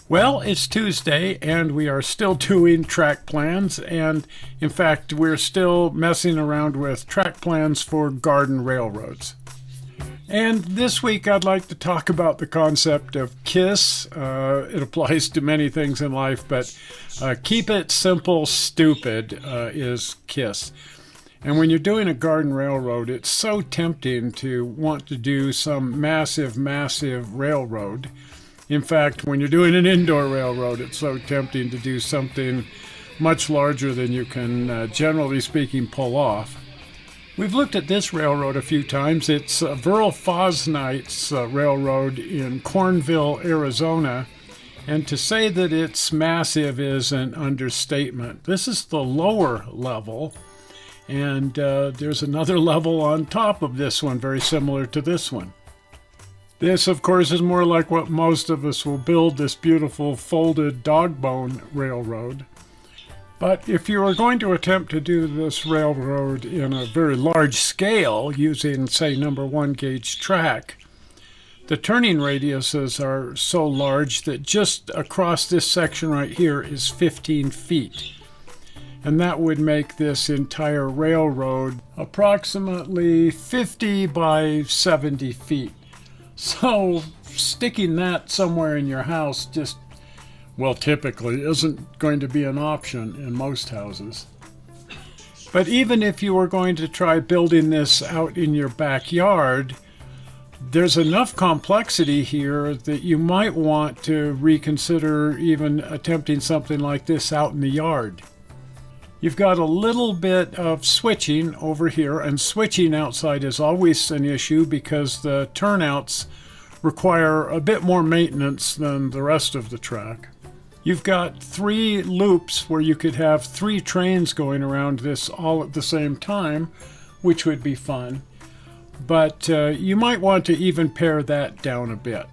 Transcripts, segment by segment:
Well, it's Tuesday, and we are still doing track plans, and in fact, we're still messing around with track plans for garden railroads. And this week, I'd like to talk about the concept of KISS. It applies to many things in life, but keep it simple, stupid is KISS. And when you're doing a garden railroad, it's so tempting to want to do some massive, massive railroad. In fact, when you're doing an indoor railroad, it's so tempting to do something much larger than you can, generally speaking, pull off. We've looked at this railroad a few times. It's Verl Fosnight's railroad in Cornville, Arizona. And to say that it's massive is an understatement. This is the lower level, and there's another level on top of this one, very similar to this one. This, of course, is more like what most of us will build, this beautiful folded dog bone railroad. But if you are going to attempt to do this railroad in a very large scale using, say, number 1 gauge track, the turning radiuses are so large that just across this section right here is 15 feet. And that would make this entire railroad approximately 50 by 70 feet. So sticking that somewhere in your house just, well, typically isn't going to be an option in most houses. But even if you were going to try building this out in your backyard, there's enough complexity here that you might want to reconsider even attempting something like this out in the yard. You've got a little bit of switching over here, and switching outside is always an issue because the turnouts require a bit more maintenance than the rest of the track. You've got 3 loops where you could have 3 trains going around this all at the same time, which would be fun. But you might want to even pare that down a bit.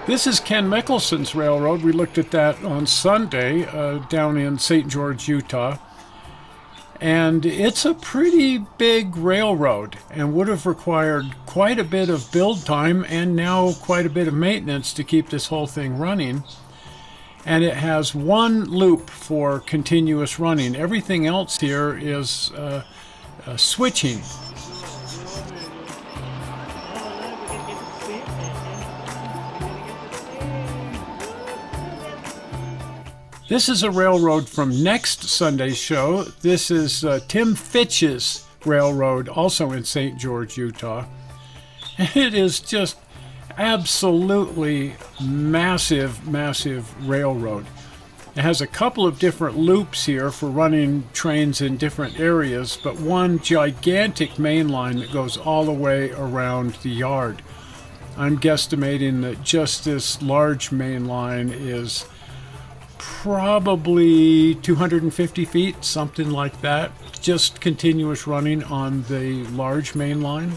This is Ken Mickelson's railroad. We looked at that on Sunday down in St. George, Utah. And it's a pretty big railroad and would have required quite a bit of build time and now quite a bit of maintenance to keep this whole thing running. And it has 1 loop for continuous running. Everything else here is switching. This is a railroad from next Sunday's show. This is Tim Fitch's railroad, also in St. George, Utah. It is just absolutely massive, massive railroad. It has a couple of different loops here for running trains in different areas, but one gigantic main line that goes all the way around the yard. I'm guesstimating that just this large main line is probably 250 feet, something like that, just continuous running on the large main line.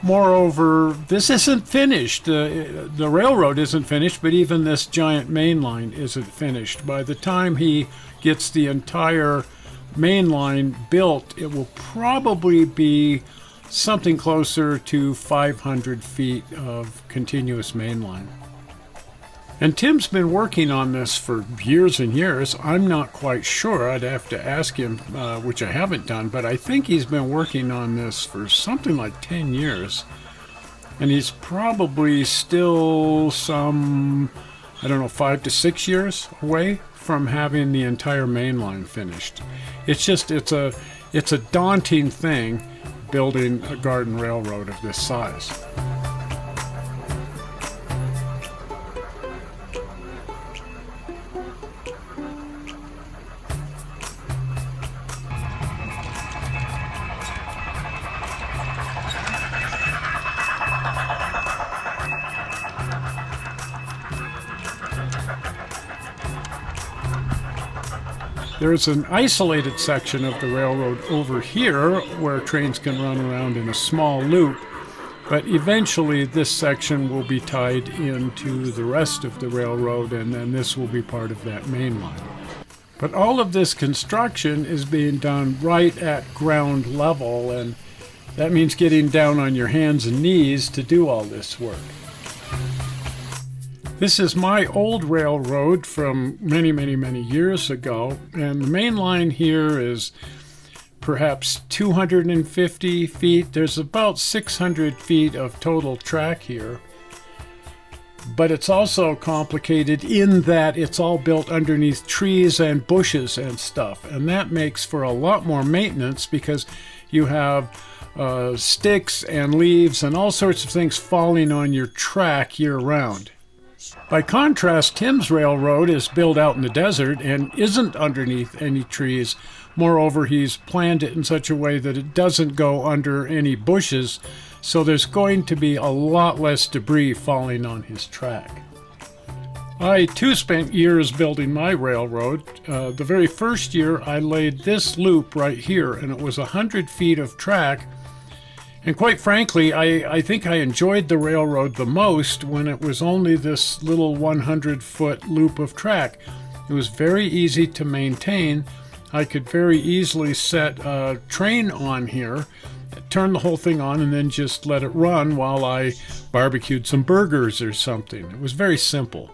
Moreover, this isn't finished. The railroad isn't finished, but even this giant main line isn't finished. By the time he gets the entire main line built, it will probably be something closer to 500 feet of continuous main line. And Tim's been working on this for years and years. I'm not quite sure. I'd have to ask him, which I haven't done, but I think he's been working on this for something like 10 years. And he's probably still some, 5 to 6 years away from having the entire main line finished. It's a daunting thing building a garden railroad of this size. There's an isolated section of the railroad over here where trains can run around in a small loop, but eventually this section will be tied into the rest of the railroad, and then this will be part of that main line. But all of this construction is being done right at ground level, and that means getting down on your hands and knees to do all this work. This is my old railroad from many years ago, and the main line here is perhaps 250 feet. There's about 600 feet of total track here. But it's also complicated in that it's all built underneath trees and bushes and stuff. And that makes for a lot more maintenance because you have sticks and leaves and all sorts of things falling on your track year round. By contrast, Tim's railroad is built out in the desert and isn't underneath any trees. Moreover, he's planned it in such a way that it doesn't go under any bushes, so there's going to be a lot less debris falling on his track. I too spent years building my railroad. The very first year I laid this loop right here, and it was 100 feet of track. And quite frankly, I think I enjoyed the railroad the most when it was only this little 100-foot loop of track. It was very easy to maintain. I could very easily set a train on here, turn the whole thing on, and then just let it run while I barbecued some burgers or something. It was very simple.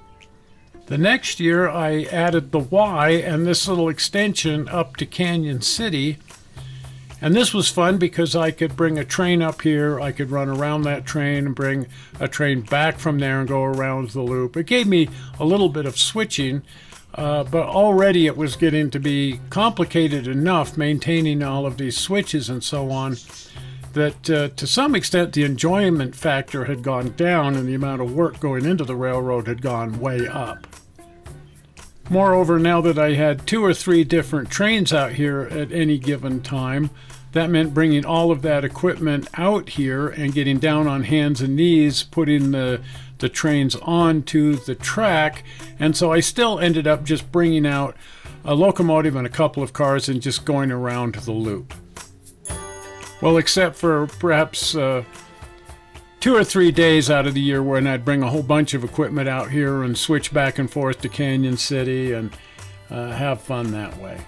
The next year, I added the Y and this little extension up to Canyon City. And this was fun because I could bring a train up here, I could run around that train and bring a train back from there and go around the loop. It gave me a little bit of switching, but already it was getting to be complicated enough maintaining all of these switches and so on that to some extent the enjoyment factor had gone down and the amount of work going into the railroad had gone way up. Moreover, now that I had 2 or 3 different trains out here at any given time, that meant bringing all of that equipment out here and getting down on hands and knees, putting the trains onto the track. And so I still ended up just bringing out a locomotive and a couple of cars and just going around the loop. Well, except for perhaps 2 or 3 days out of the year when I'd bring a whole bunch of equipment out here and switch back and forth to Canyon City and have fun that way.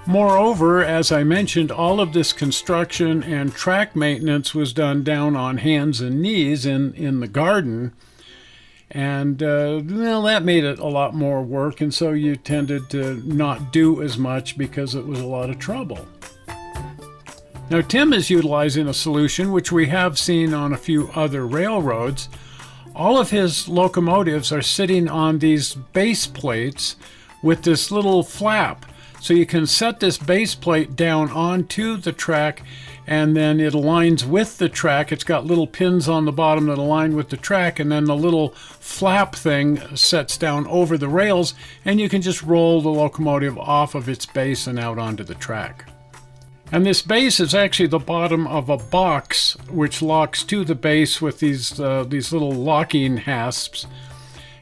Moreover, as I mentioned, all of this construction and track maintenance was done down on hands and knees in the garden. And well, that made it a lot more work, and so you tended to not do as much because it was a lot of trouble. Now, Tim is utilizing a solution which we have seen on a few other railroads. All of his locomotives are sitting on these base plates with this little flap. So you can set this base plate down onto the track and then it aligns with the track. It's got little pins on the bottom that align with the track, and then the little flap thing sets down over the rails, and you can just roll the locomotive off of its base and out onto the track. And this base is actually the bottom of a box which locks to the base with these little locking hasps.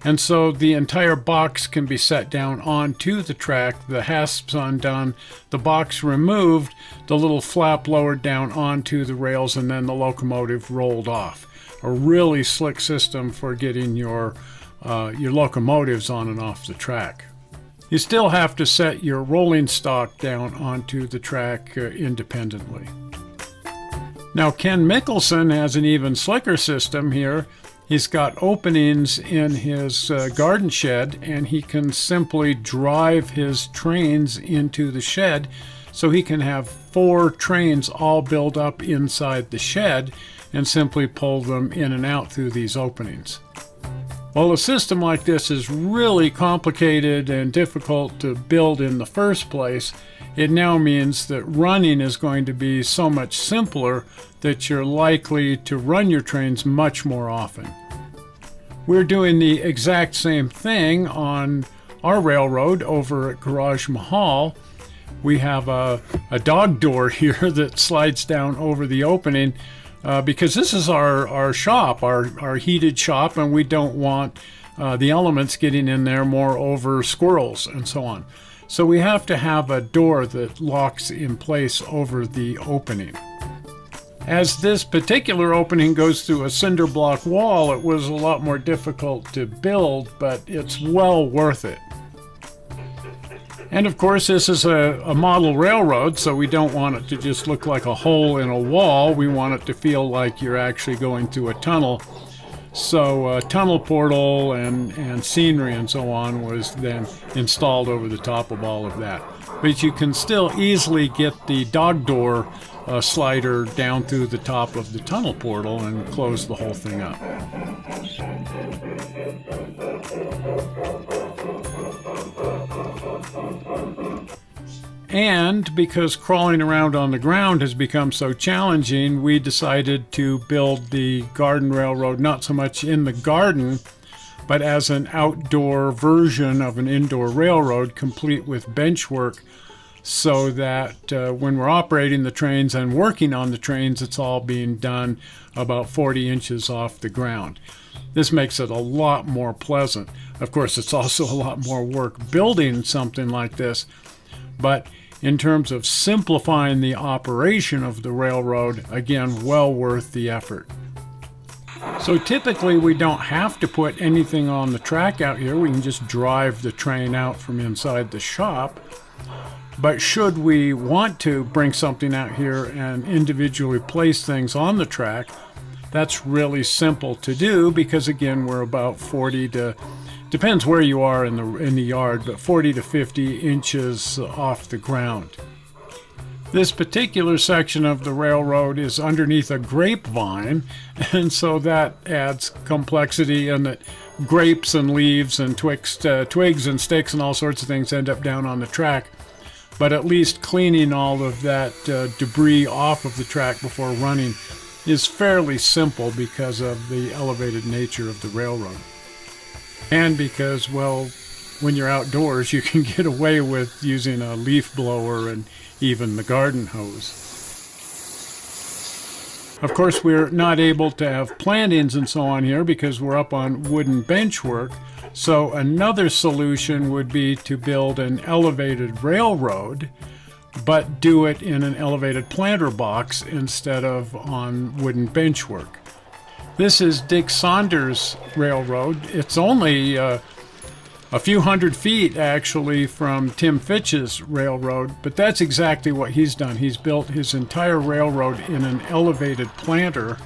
And so the entire box can be set down onto the track, the hasps undone, the box removed, the little flap lowered down onto the rails, and then the locomotive rolled off. A really slick system for getting your locomotives on and off the track. You still have to set your rolling stock down onto the track independently. Now, Ken Mickelson has an even slicker system here. He's got openings in his garden shed, and he can simply drive his trains into the shed, so he can have 4 trains all built up inside the shed and simply pull them in and out through these openings. Well, a system like this is really complicated and difficult to build in the first place. It now means that running is going to be so much simpler that you're likely to run your trains much more often. We're doing the exact same thing on our railroad over at Garage Mahal. We have a dog door here that slides down over the opening because this is our shop, our heated shop, and we don't want the elements getting in there, moreover squirrels and so on. So we have to have a door that locks in place over the opening. As this particular opening goes through a cinder block wall, it was a lot more difficult to build, but it's well worth it. And of course, this is a model railroad, so we don't want it to just look like a hole in a wall. We want it to feel like you're actually going through a tunnel. So tunnel portal and scenery and so on was then installed over the top of all of that. But you can still easily get the dog door slider down through the top of the tunnel portal and close the whole thing up. And because crawling around on the ground has become so challenging, we decided to build the garden railroad not so much in the garden, but as an outdoor version of an indoor railroad, complete with bench work, so that when we're operating the trains and working on the trains, it's all being done about 40 inches off the ground. This makes it a lot more pleasant. Of course, it's also a lot more work building something like this, but in terms of simplifying the operation of the railroad, again, well worth the effort. So typically we don't have to put anything on the track out here. We can just drive the train out from inside the shop. But should we want to bring something out here and individually place things on the track, that's really simple to do because, again, we're about 40 to, depends where you are in the yard, but 40 to 50 inches off the ground. This particular section of the railroad is underneath a grapevine, and so that adds complexity in that grapes and leaves and twigs and sticks and all sorts of things end up down on the track. But at least cleaning all of that debris off of the track before running is fairly simple because of the elevated nature of the railroad. And because, well, when you're outdoors, you can get away with using a leaf blower and even the garden hose. Of course, we're not able to have plantings and so on here because we're up on wooden bench work. So another solution would be to build an elevated railroad, but do it in an elevated planter box instead of on wooden bench work. This is Dick Saunders' railroad. It's only a few hundred feet actually from Tim Fitch's railroad, but that's exactly what he's done. He's built his entire railroad in an elevated planter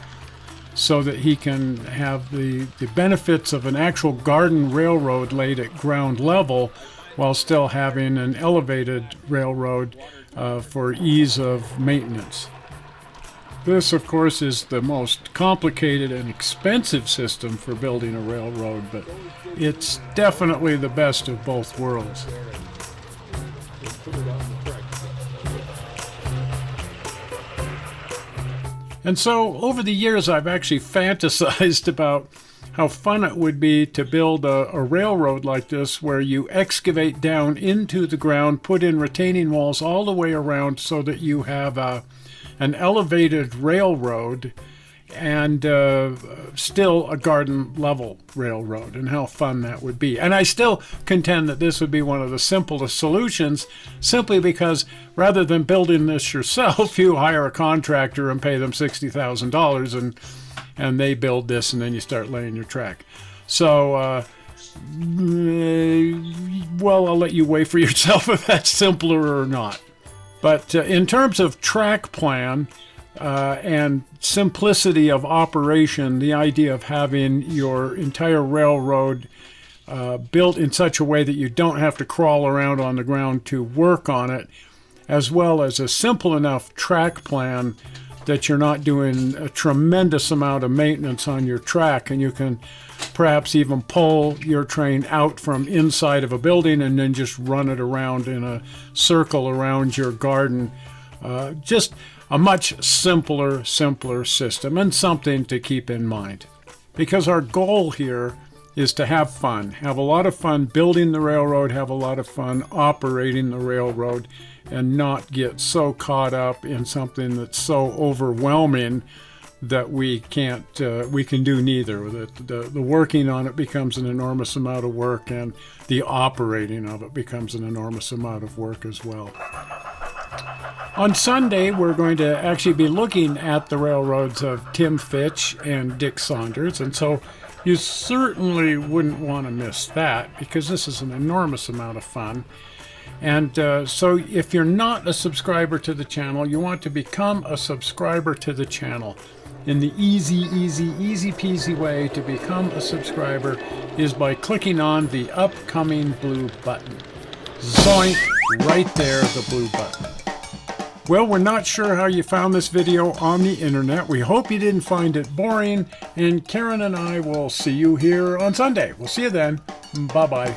so that he can have the benefits of an actual garden railroad laid at ground level while still having an elevated railroad for ease of maintenance. This, of course, is the most complicated and expensive system for building a railroad, but it's definitely the best of both worlds. And so, over the years, I've actually fantasized about how fun it would be to build a railroad like this where you excavate down into the ground, put in retaining walls all the way around so that you have an elevated railroad and still a garden level railroad, and how fun that would be. And I still contend that this would be one of the simplest solutions, simply because rather than building this yourself, you hire a contractor and pay them $60,000 and they build this, and then you start laying your track. So well, I'll let you weigh for yourself if that's simpler or not. But in terms of track plan and simplicity of operation, the idea of having your entire railroad built in such a way that you don't have to crawl around on the ground to work on it, as well as a simple enough track plan that you're not doing a tremendous amount of maintenance on your track, and you can perhaps even pull your train out from inside of a building and then just run it around in a circle around your garden. Just a much simpler system, and something to keep in mind. Because our goal here is to have fun, have a lot of fun building the railroad, have a lot of fun operating the railroad, and not get so caught up in something that's so overwhelming that we can do neither. That the working on it becomes an enormous amount of work, and the operating of it becomes an enormous amount of work as well. On Sunday, we're going to actually be looking at the railroads of Tim Fitch and Dick Saunders, and so you certainly wouldn't want to miss that, because this is an enormous amount of fun. And so if you're not a subscriber to the channel, you want to become a subscriber to the channel. And the easy peasy way to become a subscriber is by clicking on the upcoming blue button. Zoink! Right there, the blue button. Well, we're not sure how you found this video on the internet. We hope you didn't find it boring. And Karen and I will see you here on Sunday. We'll see you then. Bye-bye.